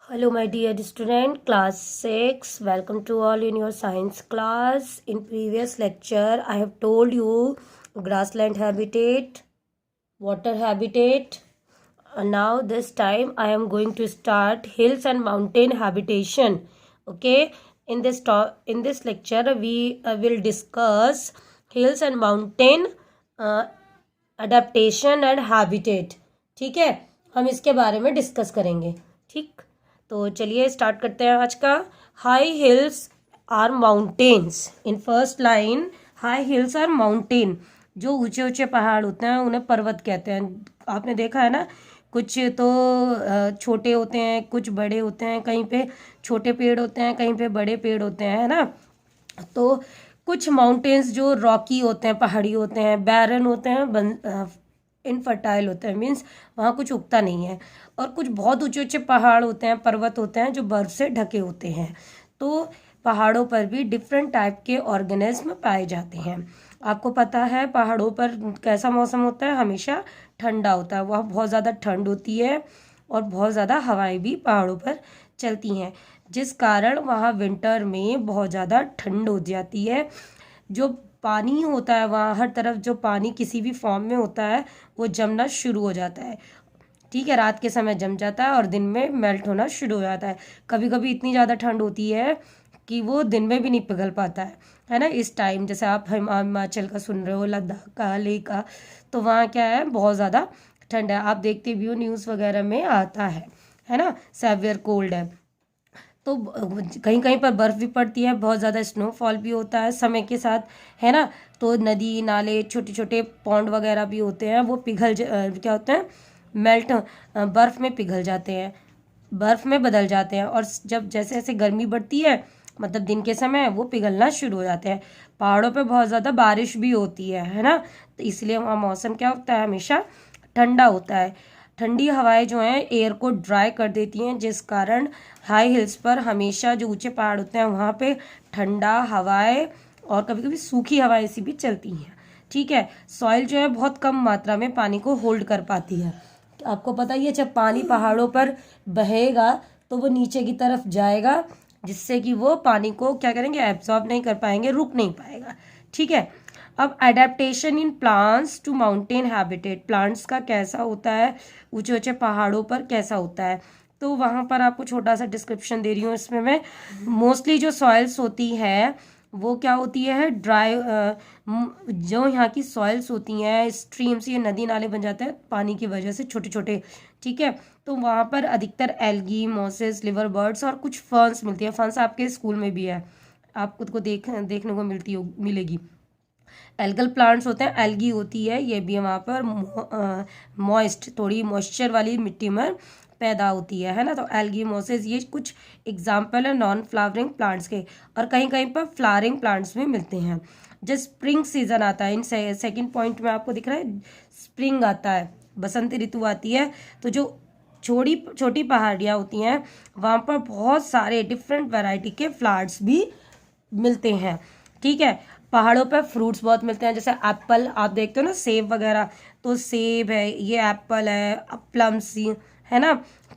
Hello, my dear student, class 6. Welcome to all in your science class. In previous lecture, I have told you grassland habitat, water habitat. And now this time I am going to start hills and mountain habitation. Okay. In this lecture, we will discuss hills and mountain adaptation and habitat. ठीक है, हम इसके बारे में discuss करेंगे. ठीक, तो चलिए स्टार्ट करते हैं आज का. High hills are mountains. In first line, high hills are mountain. जो ऊंचे ऊंचे पहाड़ होते हैं उन्हें पर्वत कहते हैं. आपने देखा है ना, कुछ तो छोटे होते हैं, कुछ बड़े होते हैं, कहीं पे छोटे पेड़ होते हैं, कहीं पे बड़े पेड़ होते हैं, है ना. तो कुछ माउंटेन्स जो रॉकी होते हैं, पहाड़ी होते हैं, बैरन होते हैं, इनफर्टाइल होते हैं, मीन्स वहाँ कुछ उगता नहीं है. और कुछ बहुत ऊंचे ऊंचे पहाड़ होते हैं, पर्वत होते हैं जो बर्फ़ से ढके होते हैं. तो पहाड़ों पर भी डिफरेंट टाइप के ऑर्गेनिज्म पाए जाते हैं. आपको पता है पहाड़ों पर कैसा मौसम होता है? हमेशा ठंडा होता है. वहाँ बहुत ज़्यादा ठंड होती है और बहुत ज़्यादा हवाएं भी पहाड़ों पर चलती हैं, जिस कारण वहाँ विंटर में बहुत ज़्यादा ठंड हो जाती है. जो पानी होता है वहाँ हर तरफ, जो पानी किसी भी फॉर्म में होता है वो जमना शुरू हो जाता है. ठीक है, रात के समय जम जाता है और दिन में मेल्ट होना शुरू हो जाता है. कभी कभी इतनी ज़्यादा ठंड होती है कि वो दिन में भी नहीं पिघल पाता है ना. इस टाइम जैसे आप हिमाचल का सुन रहे हो, लद्दाख का, लेह का, तो वहाँ क्या है, बहुत ज़्यादा ठंड है. आप देखते भी हो न्यूज़ वगैरह में आता है ना, सेवियर कोल्ड है. तो कहीं कहीं पर बर्फ़ भी पड़ती है, बहुत ज़्यादा स्नोफॉल भी होता है समय के साथ, है ना. तो नदी नाले, छोटे छोटे पॉन्ड वगैरह भी होते हैं, वो क्या होते हैं, मेल्ट, बर्फ़ में पिघल जाते हैं, बर्फ़ में बदल जाते हैं. और जब जैसे जैसे गर्मी बढ़ती है, मतलब दिन के समय, वो पिघलना शुरू हो जाते हैं. पहाड़ों पे बहुत ज़्यादा बारिश भी होती है ना. तो इसलिए वहाँ मौसम क्या होता है, हमेशा ठंडा होता है. ठंडी हवाएं जो हैं एयर को ड्राई कर देती हैं, जिस कारण हाई हिल्स पर हमेशा जो ऊंचे पहाड़ होते हैं वहाँ पे ठंडा हवाएं और कभी कभी सूखी हवाएं ऐसी भी चलती हैं. ठीक है, सॉइल जो है बहुत कम मात्रा में पानी को होल्ड कर पाती है. आपको पता ही है, जब पानी पहाड़ों पर बहेगा तो वो नीचे की तरफ जाएगा, जिससे कि वो पानी को क्या करेंगे, एब्जॉर्ब नहीं कर पाएंगे, रुक नहीं पाएगा. ठीक है. अब adaptation in plants to mountain habitat. Plants का कैसा होता है, ऊंचे ऊंचे पहाड़ों पर कैसा होता है, तो वहाँ पर आपको छोटा सा डिस्क्रिप्शन दे रही हूँ. इसमें मैं मोस्टली जो सॉइल्स होती है वो क्या होती है, ड्राई. जो यहाँ की सॉइल्स होती हैं, स्ट्रीम्स, ये नदी नाले बन जाते हैं पानी की वजह से, छोटे छोटे. ठीक है, तो वहाँ पर अधिकतर एल्गी, मॉसेस, लिवर बर्ड्स और कुछ फर्न्स मिलती है. फर्न्स आपके स्कूल में भी है, आप खुद को देखने को मिलेगी. एल्गल प्लांट्स होते हैं, एल्गी होती है, ये भी वहाँ पर मॉइस्ट, थोड़ी मॉइस्चर वाली मिट्टी में पैदा होती है ना. तो एल्गी, मोसेस, ये कुछ एग्जाम्पल है नॉन फ्लावरिंग प्लांट्स के. और कहीं कहीं पर फ्लावरिंग प्लांट्स भी मिलते हैं. जब स्प्रिंग सीजन आता है, इन सेकंड पॉइंट में आपको दिख रहा है, स्प्रिंग आता है, बसंत ऋतु आती है, तो जो छोटी छोटी पहाड़ियाँ होती हैं वहाँ पर बहुत सारे डिफरेंट वैरायटी के फ्लावर्स भी मिलते हैं. ठीक है, पहाड़ों पर फ्रूट्स बहुत मिलते हैं, जैसे एप्पल, आप देखते हो ना सेब वगैरह, तो सेब है, ये एप्पल है, प्लम्स है ना,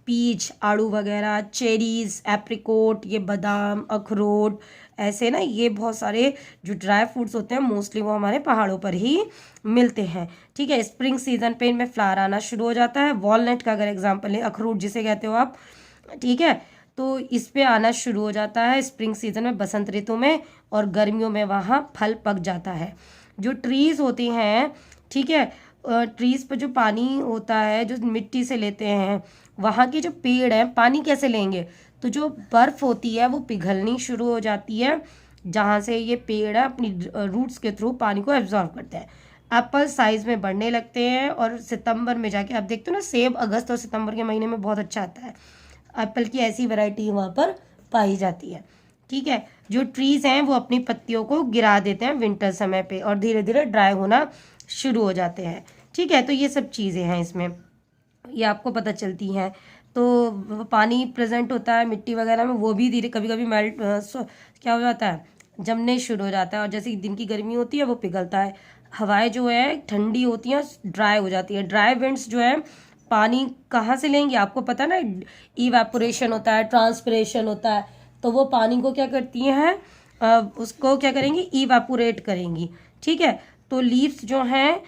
पीच, आड़ू वगैरह, चेरीज, एप्रिकोट, ये बादाम, अखरोट, ऐसे ना, ये बहुत सारे जो ड्राई फ्रूट्स होते हैं मोस्टली वो हमारे पहाड़ों पर ही मिलते हैं. ठीक है, स्प्रिंग सीजन पे इनमें फ्लावर आना शुरू हो जाता है. वॉलनट का अगर एग्जाम्पल है, अखरोट जिसे कहते हो आप, ठीक है, तो इस पे आना शुरू हो जाता है स्प्रिंग सीजन में, बसंत ऋतु में, और गर्मियों में वहाँ फल पक जाता है. जो ट्रीज होती हैं, ठीक है, ट्रीज पर जो पानी होता है जो मिट्टी से लेते हैं, वहाँ के जो पेड़ हैं पानी कैसे लेंगे, तो जो बर्फ होती है वो पिघलनी शुरू हो जाती है, जहाँ से ये पेड़ है अपनी रूट्स के थ्रू पानी को एब्जॉर्ब करते हैं. एप्पल साइज में बढ़ने लगते हैं और सितंबर में जाके, आप देखते हो ना सेब अगस्त और सितंबर के महीने में बहुत अच्छा आता है. एप्पल की ऐसी वैरायटी वहाँ पर पाई जाती है. ठीक है, जो ट्रीज हैं वो अपनी पत्तियों को गिरा देते हैं विंटर समय पे और धीरे धीरे ड्राई होना शुरू हो जाते हैं. ठीक है, तो ये सब चीज़ें हैं इसमें, ये आपको पता चलती हैं. तो पानी प्रेजेंट होता है मिट्टी वगैरह में, वो भी धीरे कभी कभी मेल्ट क्या हो जाता है, जमने शुरू हो जाता है. और जैसे दिन की गर्मी होती है वो पिघलता है. हवाएं जो है ठंडी होती हैं, ड्राई हो जाती है. ड्राई विंड्स जो है पानी कहाँ से लेंगे, आपको पता ना, इवेपोरेशन होता है, ट्रांसपिरेशन होता है, तो वो पानी को क्या करती हैं, उसको क्या करेंगी, इवेपोरेट करेंगी। ठीक है, तो लीव्स जो हैं,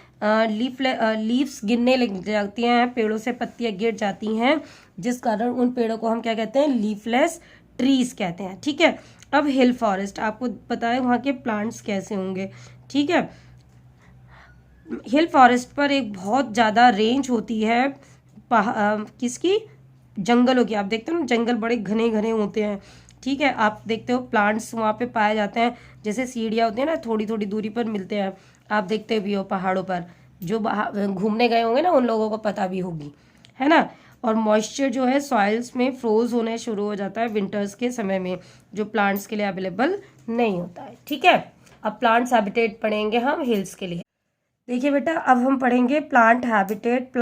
लीव्स गिरने लग जाती हैं, पेड़ों से पत्तियां गिर जाती हैं, जिस कारण उन पेड़ों को हम क्या कहते हैं, लीफलेस ट्रीज कहते हैं। ठीक है, अब हिल फॉरेस्ट, आपको पता है वहाँ के प्लांट्स कैसे होंगे। ठीक है, हिल फॉरेस्ट पर एक बहुत ज़्यादा रेंज होती है किसकी, जंगलों की। आप देखते हो ना, जंगल बड़े घने घने होते हैं। ठीक है, आप देखते हो प्लांट्स वहाँ पे पाए जाते हैं, जैसे सीढ़ियाँ होती हैं ना, थोड़ी थोड़ी दूरी पर मिलते हैं। आप देखते भी हो पहाड़ों पर, जो घूमने गए होंगे ना उन लोगों को पता भी होगी, है ना। और मॉइस्चर जो है सॉइल्स में फ्रोज होने शुरू हो जाता है विंटर्स के समय में, जो प्लांट्स के लिए अवेलेबल नहीं होता है। ठीक है, अब प्लांट्स हैबिटेट पढ़ेंगे हम हिल्स के लिए। देखिए बेटा, अब हम पढ़ेंगे प्लांट हैबिटेट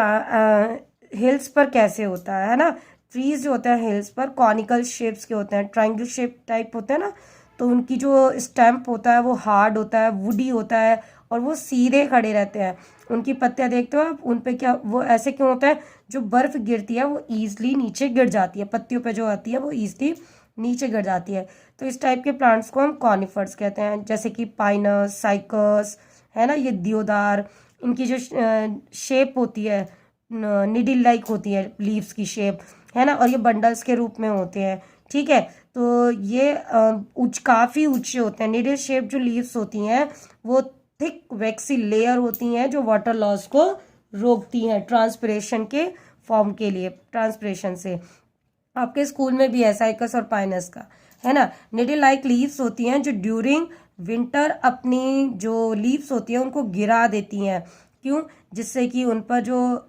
हिल्स पर कैसे होता है ना। ट्रीज जो होते हैं हिल्स पर कॉनिकल शेप्स के होते हैं, ट्रायंगल शेप टाइप होते हैं ना, तो उनकी जो स्टैम्प होता है वो हार्ड होता है, वुडी होता है, और वो सीधे खड़े रहते हैं। उनकी पत्तियां देखते हो आप, उन पे क्या वो ऐसे क्यों होता है, जो बर्फ गिरती है वो ईजिली नीचे गिर जाती है, पत्तियों पे जो आती है वो ईजिली नीचे गिर जाती है। तो इस टाइप के प्लांट्स को हम कॉनिफर्स कहते हैं, जैसे कि पाइनस, साइकस, है ना, ये दियोदार। इनकी जो शेप होती है निडिल लाइक होती है, लीव्स की शेप, है ना, और ये बंडल्स के रूप में होते हैं। ठीक है, तो ये काफ़ी ऊंचे होते हैं। निडिल शेप जो लीव्स होती हैं वो थिक वैक्सी लेयर होती हैं, जो वाटर लॉस को रोकती हैं ट्रांसपिरेशन के फॉर्म के लिए, ट्रांसपिरेशन से। आपके स्कूल में भी है साइकस और पाइनस का, है ना। निडिल लाइक लीव्स होती हैं जो ड्यूरिंग विंटर अपनी जो लीव्स होती हैं उनको गिरा देती हैं। क्यों, जिससे कि उन पर जो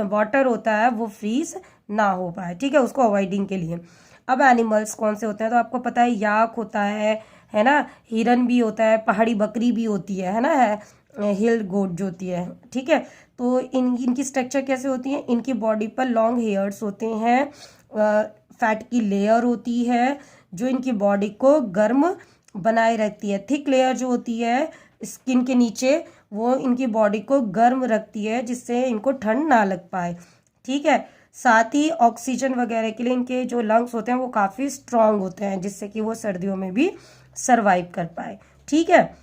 वाटर होता है वो फ्रीज ना हो पाए। ठीक है, उसको अवॉइडिंग के लिए। अब एनिमल्स कौन से होते हैं, तो आपको पता है याक होता है ना, हिरन भी होता है, पहाड़ी बकरी भी होती है ना, हिल गोट जो होती है। ठीक है, तो इनकी स्ट्रक्चर कैसे होती है, इनकी बॉडी पर लॉन्ग हेयर्स होते हैं, फैट की लेयर होती है जो इनकी बॉडी को गर्म बनाए रखती है। थिक लेयर जो होती है स्किन के नीचे, वो इनकी बॉडी को गर्म रखती है, जिससे इनको ठंड ना लग पाए। ठीक है, साथ ही ऑक्सीजन वगैरह के लिए इनके जो लंग्स होते हैं वो काफ़ी स्ट्रांग होते हैं, जिससे कि वो सर्दियों में भी सरवाइव कर पाए। ठीक है,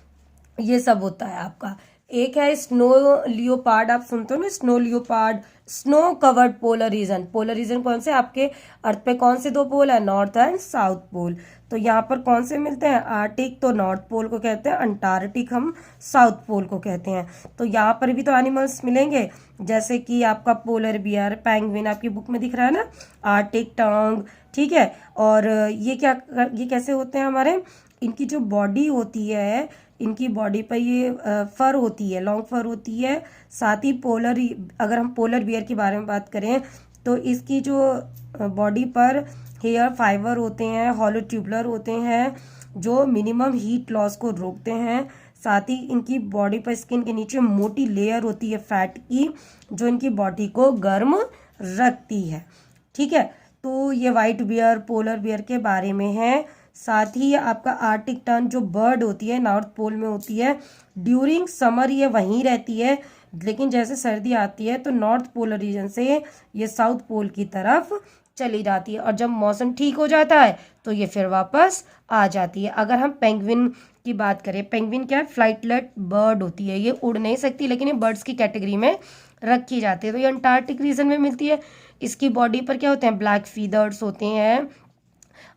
ये सब होता है आपका। एक है स्नो लियोपार्ड, आप सुनते हो ना, snow leopard, snow covered polar region. Polar region कौन से, आपके अर्थ पे कौन से दो पोल है, नॉर्थ एंड साउथ पोल। तो यहाँ पर कौन से मिलते हैं, आर्टिक तो नॉर्थ पोल को कहते हैं, अंटार्कटिक हम साउथ पोल को कहते हैं। तो यहाँ पर भी तो एनिमल्स मिलेंगे, जैसे कि आपका पोलर बियर, पेंगुइन आपकी बुक में दिख रहा है ना, आर्टिक टंग। ठीक है, और ये कैसे होते हैं हमारे, इनकी जो बॉडी होती है, इनकी बॉडी पर ये फर होती है, लॉन्ग फर होती है। साथ ही अगर हम पोलर बियर के बारे में बात करें तो इसकी जो बॉडी पर हेयर फाइबर होते हैं, हॉलो ट्यूबुलर होते हैं, जो मिनिमम हीट लॉस को रोकते हैं। साथ ही इनकी बॉडी पर स्किन के नीचे मोटी लेयर होती है फैट की, जो इनकी बॉडी को गर्म रखती है। ठीक है, तो ये वाइट बियर, पोलर बियर के बारे में है। साथ ही आपका आर्टिक टर्न जो बर्ड होती है नॉर्थ पोल में होती है, ड्यूरिंग समर ये वहीं रहती है, लेकिन जैसे सर्दी आती है तो नॉर्थ पोलर रीजन से ये साउथ पोल की तरफ चली जाती है, और जब मौसम ठीक हो जाता है तो ये फिर वापस आ जाती है। अगर हम पेंगुइन की बात करें, पेंगुइन क्या है, फ्लाइटलेट बर्ड होती है, ये उड़ नहीं सकती, लेकिन ये बर्ड्स की कैटेगरी में रखी जाती है। तो ये अंटार्कटिक रीजन में मिलती है। इसकी बॉडी पर क्या होते हैं, ब्लैक फीदर्स होते हैं,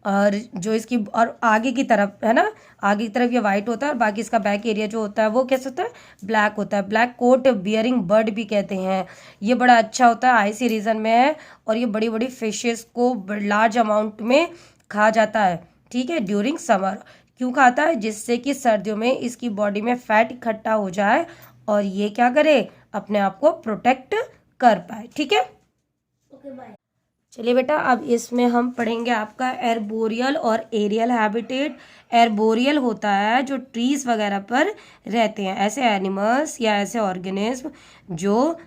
और जो इसकी और आगे की तरफ है ना, आगे की तरफ ये वाइट होता है, और बाकी इसका बैक एरिया जो होता है वो कैसे होता है, ब्लैक होता है। ब्लैक कोट बियरिंग बर्ड भी कहते हैं। ये बड़ा अच्छा होता है, आइसी रीजन में है, और ये बड़ी बड़ी फिशेस को लार्ज अमाउंट में खा जाता है। ठीक है, ड्यूरिंग समर क्यों खाता है, जिससे कि सर्दियों में इसकी बॉडी में फैट इकट्ठा हो जाए और ये क्या करे, अपने आप को प्रोटेक्ट कर पाए। ठीक है, ओके बाय। चलिए बेटा, अब इसमें हम पढ़ेंगे आपका एर्बोरियल और एरियल हैबिटेट। एर्बोरियल होता है जो ट्रीज वगैरह पर रहते हैं, ऐसे एनिमल्स या ऐसे ऑर्गेनिज्म जो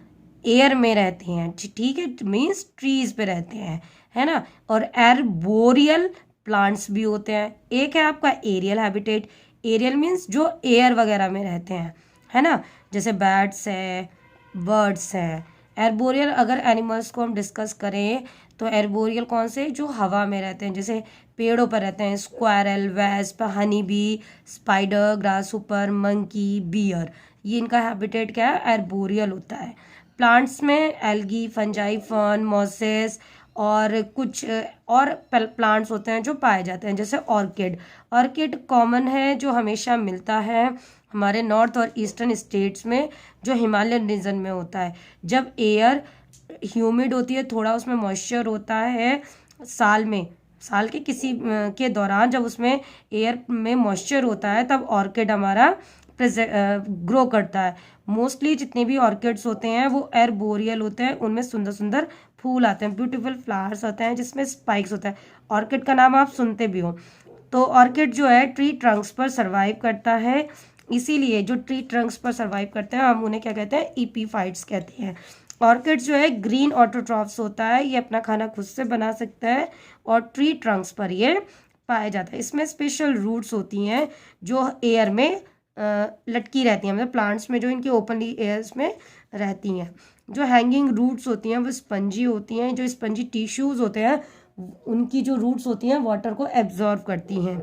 एयर में रहते हैं। ठीक है, मीन्स ट्रीज पे रहते हैं, है ना। और एर्बोरियल प्लांट्स भी होते हैं। एक है आपका एरियल हैबिटेट। एरियल मीन्स जो एयर वगैरह में रहते हैं, है ना, जैसे बैट्स है, बर्ड्स हैं, एर्बोरियल अगर एनिमल्स को हम डिस्कस करें तो एर्बोरियल कौन से, जो हवा में रहते हैं, जैसे पेड़ों पर रहते हैं, squirrel, wasp, honey bee, spider, grasshopper, monkey, bear, ये इनका हैबिटेट क्या है, एर्बोरियल होता है। प्लांट्स में एल्गी, फंजाई, फर्न, मॉसेस और कुछ और प्लांट्स होते हैं जो पाए जाते हैं, जैसे ऑर्किड। ऑर्किड कॉमन है, जो हमेशा मिलता है हमारे नॉर्थ और ईस्टर्न स्टेट्स में, जो हिमालयन रीजन में होता है। जब एयर ह्यूमिड होती है, थोड़ा उसमें मॉइस्चर होता है, साल के किसी के दौरान जब उसमें एयर में मॉइस्चर होता है, तब ऑर्किड हमारा ग्रो करता है। मोस्टली जितने भी ऑर्किड्स होते हैं वो एर्बोरियल होते हैं, उनमें सुंदर सुंदर फूल आते हैं, ब्यूटीफुल फ्लावर्स होते हैं जिसमें स्पाइक्स होता है। ऑर्किड का नाम आप सुनते भी हो। तो ऑर्किड जो है ट्री ट्रंक्स पर सर्वाइव करता है, इसीलिए जो ट्री ट्रंक्स पर सर्वाइव करते हैं हम उन्हें क्या कहते हैं, ईपीफाइट्स कहते हैं। ऑर्किड जो है ग्रीन ऑटोट्रॉफ्स होता है, ये अपना खाना खुद से बना सकता है और ट्री ट्रंक्स पर ये पाया जाता है। इसमें स्पेशल रूट्स होती हैं जो एयर में लटकी रहती हैं, मतलब प्लांट्स में जो इनके ओपनली एयर्स में रहती हैं। जो हैंगिंग रूट्स होती हैं वो स्पंजी होती हैं, जो स्पंजी टिश्यूज होते हैं उनकी जो रूट्स होती हैं वाटर को एब्जॉर्व करती हैं।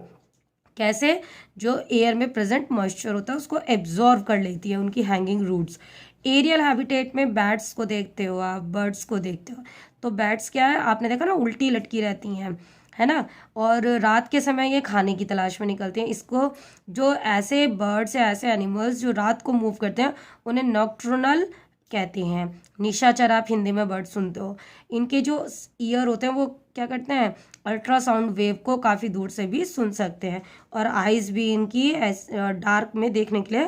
कैसे, जो एयर में प्रेजेंट मॉइस्चर होता है उसको एब्जॉर्व कर लेती है उनकी हैंगिंग रूट्स। एरियल हैबिटेट में बैट्स को देखते हो आप, बर्ड्स को देखते हो, तो बैट्स क्या है, आपने देखा ना, उल्टी लटकी रहती हैं, है ना, और रात के समय ये खाने की तलाश में निकलते हैं। इसको जो ऐसे बर्ड्स या ऐसे एनिमल्स जो रात को मूव करते हैं उन्हें नॉक्ट्रनल कहते हैं। निशाचर आप हिंदी में बर्ड सुनते हो। इनके जो ईयर होते हैं वो क्या करते हैं, अल्ट्रासाउंड वेव को काफ़ी दूर से भी सुन सकते हैं, और आइज़ भी इनकी डार्क में देखने के लिए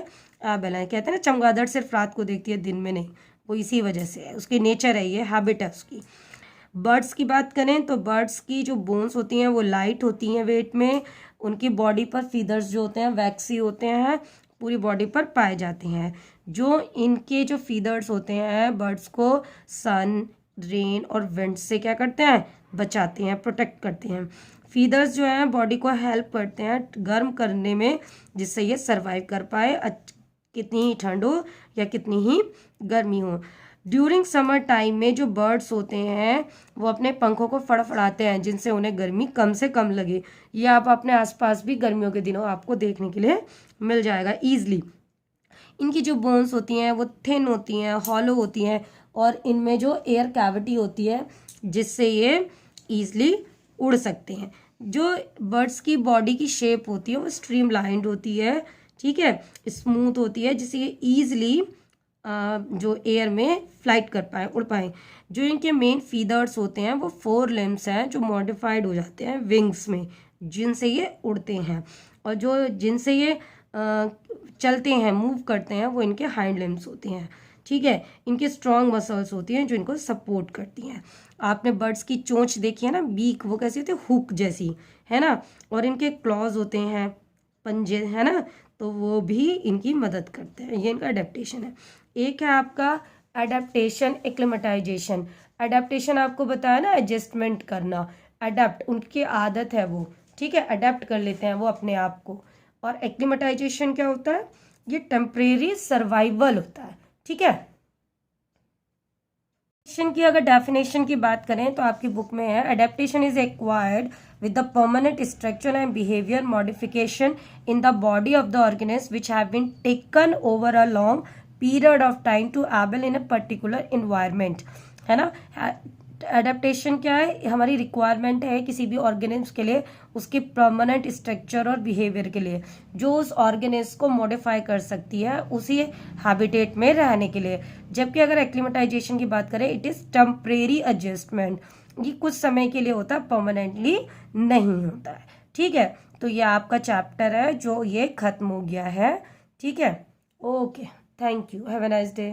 एबल है। कहते हैं ना, चमगादड़ सिर्फ रात को देखती है, दिन में नहीं, वो इसी वजह से है, उसकी नेचर है, ये हैबिट है उसकी। बर्ड्स की बात करें तो बर्ड्स की जो बोन्स होती हैं वो लाइट होती हैं वेट में, उनकी बॉडी पर फीदर्स जो होते हैं वैक्सी होते हैं, पूरी बॉडी पर पाए जाते हैं। जो इनके जो फीदर्स होते हैं बर्ड्स को सन, रेन और विंड से क्या करते हैं, बचाते हैं, प्रोटेक्ट करते हैं। फीदर्स जो हैं बॉडी को हेल्प करते हैं गर्म करने में, जिससे ये सर्वाइव कर पाए, कितनी ही ठंड हो या कितनी ही गर्मी हो। ड्यूरिंग समर टाइम में जो बर्ड्स होते हैं वो अपने पंखों को फड़फड़ाते हैं, जिनसे उन्हें गर्मी कम से कम लगे। ये आप अपने आसपास भी गर्मियों के दिनों आपको देखने के लिए मिल जाएगा ईजली। इनकी जो बोन्स होती हैं वो थिन होती हैं, हॉलो होती हैं, और इनमें जो एयर कैविटी होती है जिससे ये ईजली उड़ सकते हैं। जो बर्ड्स की बॉडी की शेप होती है वो स्ट्रीमलाइंड होती है, ठीक है, स्मूथ होती है, जिससे ये ईजली जो एयर में फ्लाइट कर पाए, उड़ पाए। जो इनके मेन फीदर्स होते हैं वो 4 लिम्स हैं जो मॉडिफाइड हो जाते हैं विंग्स में, जिनसे ये उड़ते हैं, और जो जिनसे ये चलते हैं, मूव करते हैं, वो इनके हाइंड लिम्स होते हैं, ठीक है। इनके स्ट्रॉन्ग मसल्स होती हैं जो इनको सपोर्ट करती हैं। आपने बर्ड्स की चोंच देखी है ना, बीक, वो कैसी होती है, हुक जैसी, है ना, और इनके क्लॉज होते हैं, पंजे, है ना, तो वो भी इनकी मदद करते हैं। ये इनका अडेप्टेशन है। एक है आपका अडेप्टेशन, एक्लिमेटाइजेशन। अडेप्टेशन आपको बताया ना, एडजस्टमेंट करना, अडेप्ट उनकी आदत है वो, ठीक है, अडेप्ट कर लेते हैं वो अपने आप को। और एक्लिमेटाइजेशन क्या होता है, ये टेम्परेरी सर्वाइवल होता है, ठीक है। की अगर डेफिनेशन की बात करें तो आपकी बुक में है, adaptation is acquired with the permanent structural and behavior modification in the body of the organism which have been taken over a long period of time to able in a particular environment, है ना। Adaptation क्या है, हमारी requirement है किसी भी organism के लिए, उसके परमानेंट स्ट्रक्चर और बिहेवियर के लिए, जो उस ऑर्गेनिज्म को मॉडिफाई कर सकती है उसी हैबिटेट में रहने के लिए। जबकि अगर एक्लिमेटाइजेशन की बात करें, इट इज टेम्परेरी एडजस्टमेंट, ये कुछ समय के लिए होता है, परमानेंटली नहीं होता है, ठीक है। तो ये आपका चैप्टर है जो ये खत्म हो गया है, ठीक है। Okay, thank you, have a nice day.